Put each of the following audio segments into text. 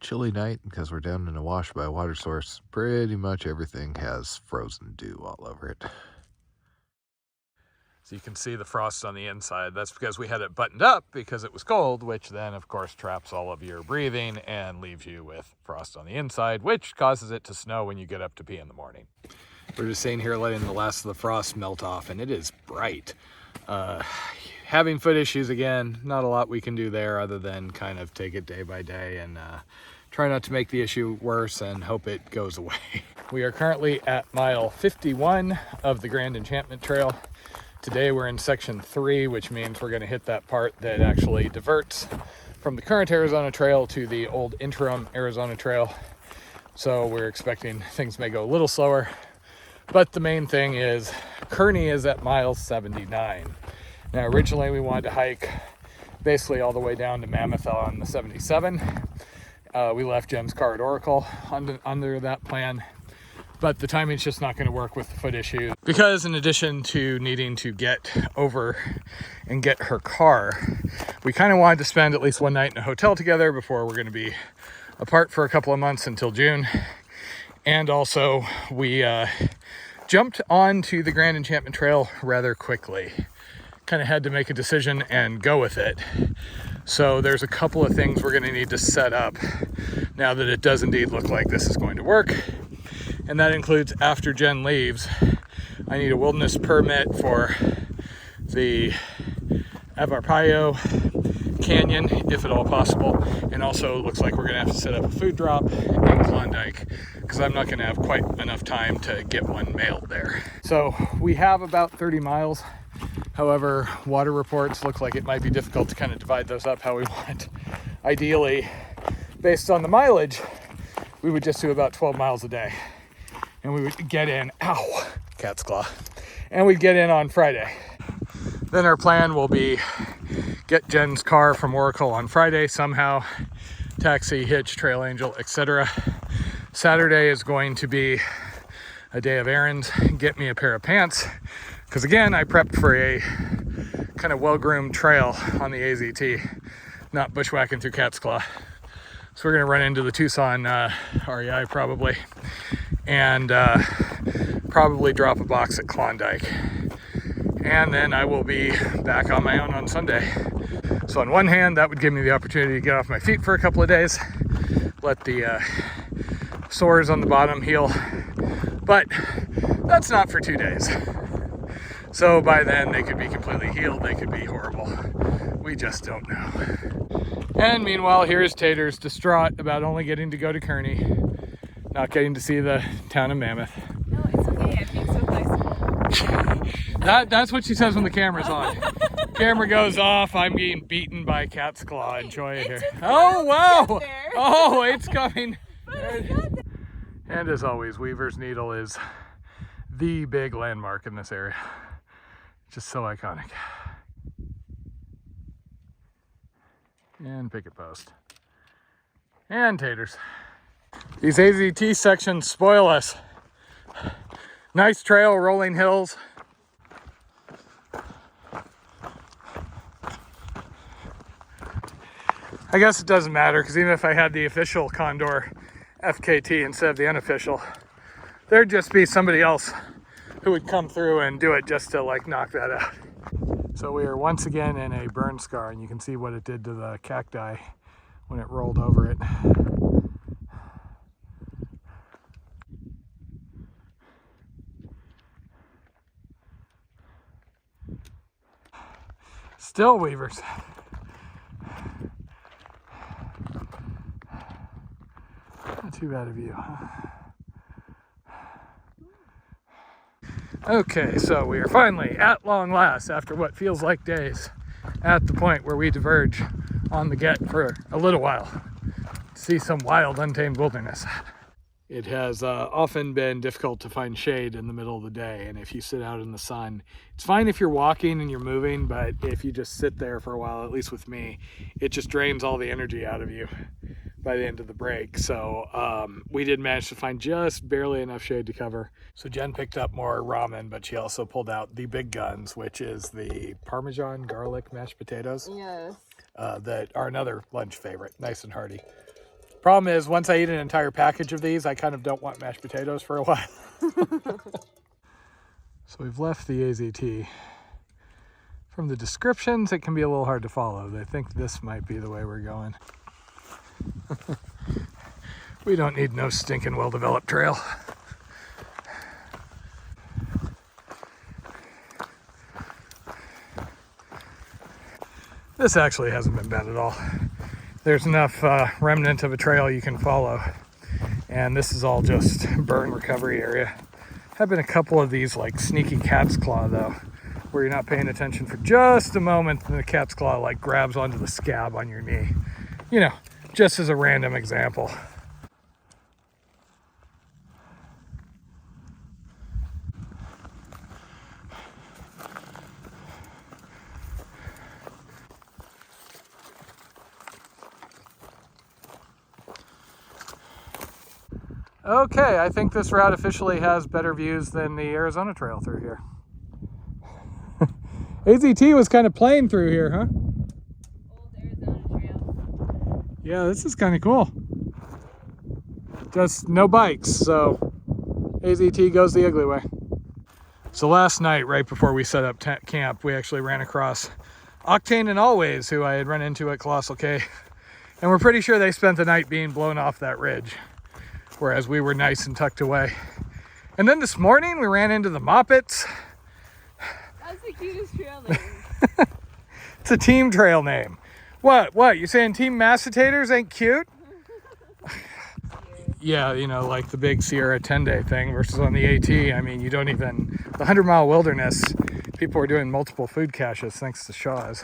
chilly night because we're down in a wash by a water source. Pretty much everything has frozen dew all over it. So you can see the frost on the inside. That's because we had it buttoned up because it was cold, which then of course traps all of your breathing and leaves you with frost on the inside, which causes it to snow when you get up to pee in the morning. We're just sitting here letting the last of the frost melt off, and it is bright. Having foot issues again, not a lot we can do there other than kind of take it day by day and try not to make the issue worse and hope it goes away. We are currently at mile 51 of the Grand Enchantment Trail. Today we're in section 3, which means we're going to hit that part that actually diverts from the current Arizona Trail to the old Interim Arizona Trail. So we're expecting things may go a little slower, but the main thing is Kearney is at mile 79. Now originally we wanted to hike basically all the way down to Mammoth on the 77. We left Jem's car at Oracle under that plan, but the timing's just not going to work with the foot issue because in addition to needing to get over and get her car, we kind of wanted to spend at least one night in a hotel together before we're going to be apart for a couple of months until June. And also we jumped onto the Grand Enchantment Trail rather quickly. Kind of had to make a decision and go with it. So there's a couple of things we're going to need to set up now that it does indeed look like this is going to work. And that includes after Jen leaves, I need a wilderness permit for the Avarpayo Canyon, if at all possible. And also it looks like we're going to have to set up a food drop in Klondike because I'm not going to have quite enough time to get one mailed there. So we have about 30 miles. However, water reports look like it might be difficult to kind of divide those up how we want. Ideally, based on the mileage, we would just do about 12 miles a day. And we would get in, ow, cat's claw. And we'd get in on Friday. Then our plan will be get Jen's car from Oracle on Friday somehow, taxi, hitch, trail angel, etc. Saturday is going to be a day of errands, get me a pair of pants. Because again, I prepped for a kind of well-groomed trail on the AZT, not bushwhacking through cat's claw. So we're gonna run into the Tucson REI probably, and probably drop a box at Klondike. And then I will be back on my own on Sunday. So on one hand, that would give me the opportunity to get off my feet for a couple of days, let the sores on the bottom heal, but that's not for 2 days. So by then they could be completely healed, they could be horrible. We just don't know. And meanwhile, here's Taters distraught about only getting to go to Kearney, not getting to see the town of Mammoth. No, it's okay, I'm being so flexible. That's what she says when the camera's on. Camera goes off, I'm getting beaten by cat's claw. Enjoy it here. Oh wow! Oh, it's coming. And as always, Weaver's Needle is the big landmark in this area. Just so iconic. And picket post. And Taters. These AZT sections spoil us. Nice trail, rolling hills. I guess it doesn't matter because even if I had the official Condor FKT instead of the unofficial, there'd just be somebody else who would come through and do it just to like knock that out. So we are once again in a burn scar, and you can see what it did to the cacti when it rolled over it. Still weavers. Not too bad of you, huh? Okay, so we are finally, at long last, after what feels like days, at the point where we diverge on the get for a little while to see some wild, untamed wilderness. It has often been difficult to find shade in the middle of the day, and if you sit out in the sun, it's fine if you're walking and you're moving, but if you just sit there for a while, at least with me, it just drains all the energy out of you by the end of the break. So we did manage to find just barely enough shade to cover. So Jen picked up more ramen, but she also pulled out the big guns, which is the Parmesan garlic mashed potatoes. Yes. That are another lunch favorite, nice and hearty. Problem is, once I eat an entire package of these, I kind of don't want mashed potatoes for a while. So we've left the AZT. From the descriptions, it can be a little hard to follow. They think this might be the way we're going. We don't need no stinking well-developed trail. This actually hasn't been bad at all. There's enough remnant of a trail you can follow. And this is all just burn recovery area. Have been a couple of these like sneaky cat's claw though, where you're not paying attention for just a moment and the cat's claw like grabs onto the scab on your knee. You know, just as a random example. Okay, I think this route officially has better views than the Arizona Trail through here. AZT was kind of plain through here, huh? Old Arizona Trail. Yeah, this is kind of cool. Just no bikes, so AZT goes the ugly way. So last night, right before we set up camp, we actually ran across Octane and Always, who I had run into at Colossal K. And we're pretty sure they spent the night being blown off that ridge, whereas we were nice and tucked away. And then this morning, we ran into the Moppets. That's the cutest trail name. It's a team trail name. What? You saying Team Macetators ain't cute? Yeah, you know, like the big Sierra 10-day thing versus on the AT. I mean, you don't even, the 100-mile wilderness, people were doing multiple food caches thanks to Shaw's.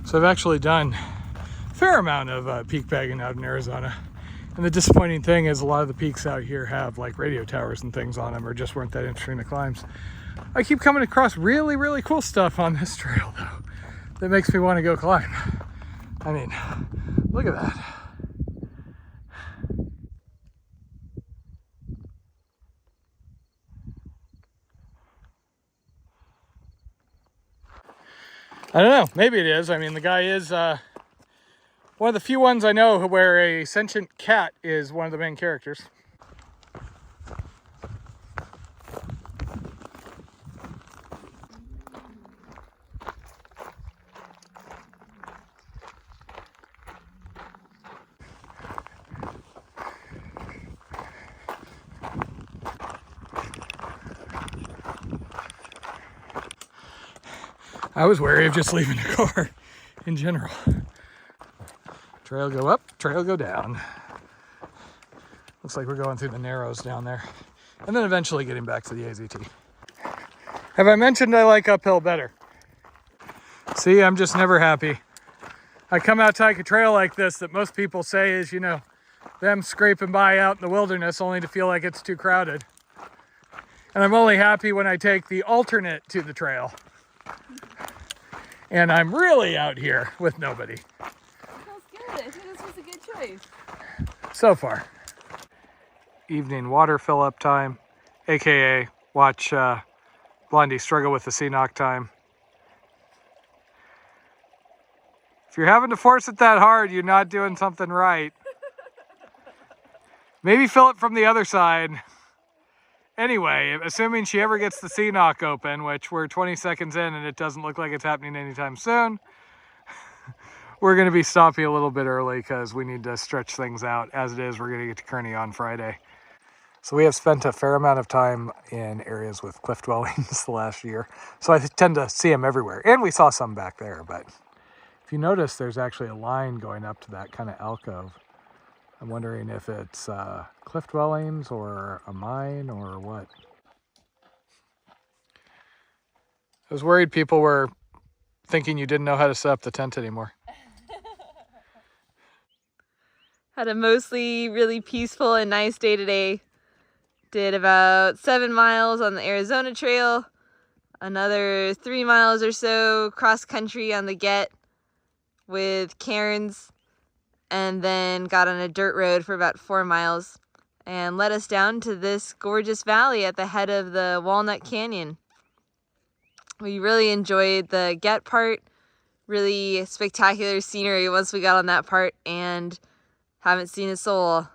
So I've actually done a fair amount of peak bagging out in Arizona. And the disappointing thing is a lot of the peaks out here have like radio towers and things on them or just weren't that interesting to climbs. I keep coming across really, really cool stuff on this trail though that makes me want to go climb. I mean, look at that. I don't know, maybe it is. I mean, the guy is one of the few ones I know where a sentient cat is one of the main characters. I was wary of just leaving the car in general. Trail go up, trail go down. Looks like we're going through the narrows down there. And then eventually getting back to the AZT. Have I mentioned I like uphill better? See, I'm just never happy. I come out to hike a trail like this that most people say is, you know, them scraping by out in the wilderness only to feel like it's too crowded. And I'm only happy when I take the alternate to the trail. And I'm really out here with nobody. That's good. I think this was a good choice. So far. Evening water fill up time, aka watch Blondie struggle with the CNOC time. If you're having to force it that hard, you're not doing something right. Maybe fill it from the other side. Anyway, assuming she ever gets the CNOC open, which we're 20 seconds in and it doesn't look like it's happening anytime soon, we're going to be stopping a little bit early because we need to stretch things out. As it is, we're going to get to Kearney on Friday. So we have spent a fair amount of time in areas with cliff dwellings the last year. So I tend to see them everywhere. And we saw some back there, but if you notice, there's actually a line going up to that kind of alcove. I'm wondering if it's cliff dwellings or a mine or what. I was worried people were thinking you didn't know how to set up the tent anymore. Had a mostly really peaceful and nice day today. Did about 7 miles on the Arizona Trail, another 3 miles or so cross country on the Get with cairns, and then got on a dirt road for about 4 miles and led us down to this gorgeous valley at the head of the Walnut Canyon. We really enjoyed the get part, really spectacular scenery once we got on that part, and haven't seen a soul.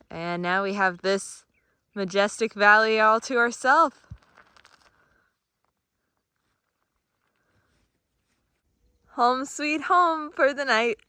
And now we have this majestic valley all to ourselves. Home sweet home for the night.